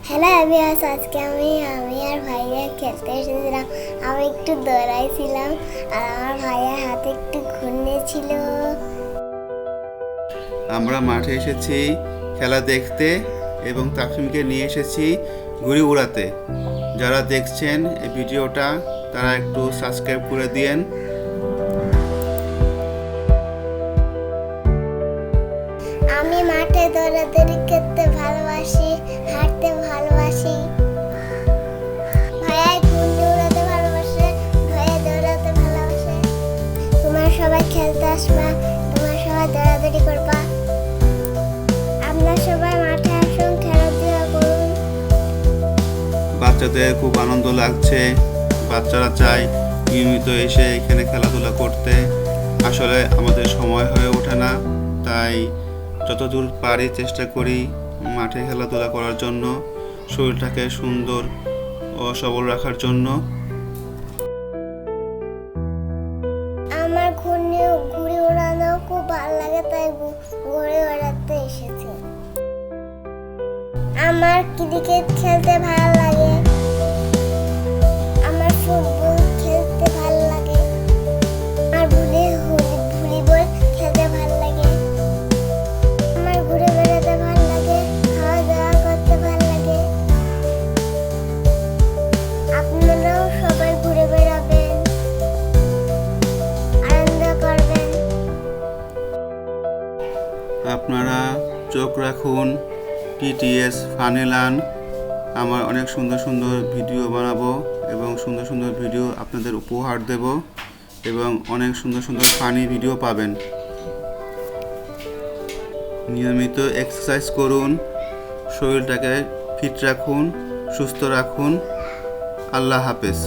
Hello এভিয়াস, আজকে আমি আর ভাইয়া খেলতে এসেছিলাম। আমি একটু দৌড়াইছিলাম আর আমার ভাইয়ার হাতে একটু ঘূর্ণি ছিল। আমরা মাঠে এসেছি খেলা দেখতে এবং তাফিমকে নিয়ে এসেছি ঘুড়ি উড়াতে। যারা দেখছেন এই ভিডিওটা তারা একটু সাবস্ক্রাইব করে দিয়েন। আমি মাঠে দৌড়াদৌড়ি করতে ভালোবাসি, হাঁটতে ভালোবাসি। ভাইয়া ঘূর্ণি উড়াতে ভালোবাসে, ভাইয়া দৌড়াতে ভালোবাসে। তোমরা সবাই খেলতে আসবা, তোমরা সবাই দৌড়াদৌড়ি করবা। আপনারা সবাই মাঠে আসুন, খেলাধুলা করুন। বাচ্চাদের খুব আনন্দ লাগছে। বাচ্চারা চায় নিয়মিত এসে এখানে খেলাধুলা করতে। আসলে আমাদের সময় হয়ে ওঠে না, তাই যতদূর পারি চেষ্টা করি মাঠে খেলাধুলা করার জন্য, শরীরটাকে সুন্দর ও সবল রাখার জন্য। আমার ঘুড়ি উড়ানো খুব ভালো লাগে, তাই ঘুড়ি উড়াতে এসেছি। আমার ক্রিকেট খেলতে ভালো লাগে, আমার ফুটবল খেলতে ভালো লাগে, আমার ভলিবল খেলতে ভালো লাগে, আমার ঘুরে বেড়াতে ভালো লাগে, খাওয়া দাওয়া করতে ভালো লাগে। আপনারাও সবাই ঘুরে বেড়াবেন, আনন্দ করবেন। আপনারা চোখ রাখুন টিটিএস ফানিলান। আমার অনেক সুন্দর সুন্দর ভিডিও বানাবো এবং সুন্দর সুন্দর ভিডিও আপনাদের উপহার দেব এবং অনেক সুন্দর সুন্দর ফানি ভিডিও পাবেন। নিয়মিত এক্সারসাইজ করুন, শরীরটাকে ফিট রাখুন, সুস্থ রাখুন। আল্লাহ হাফেজ।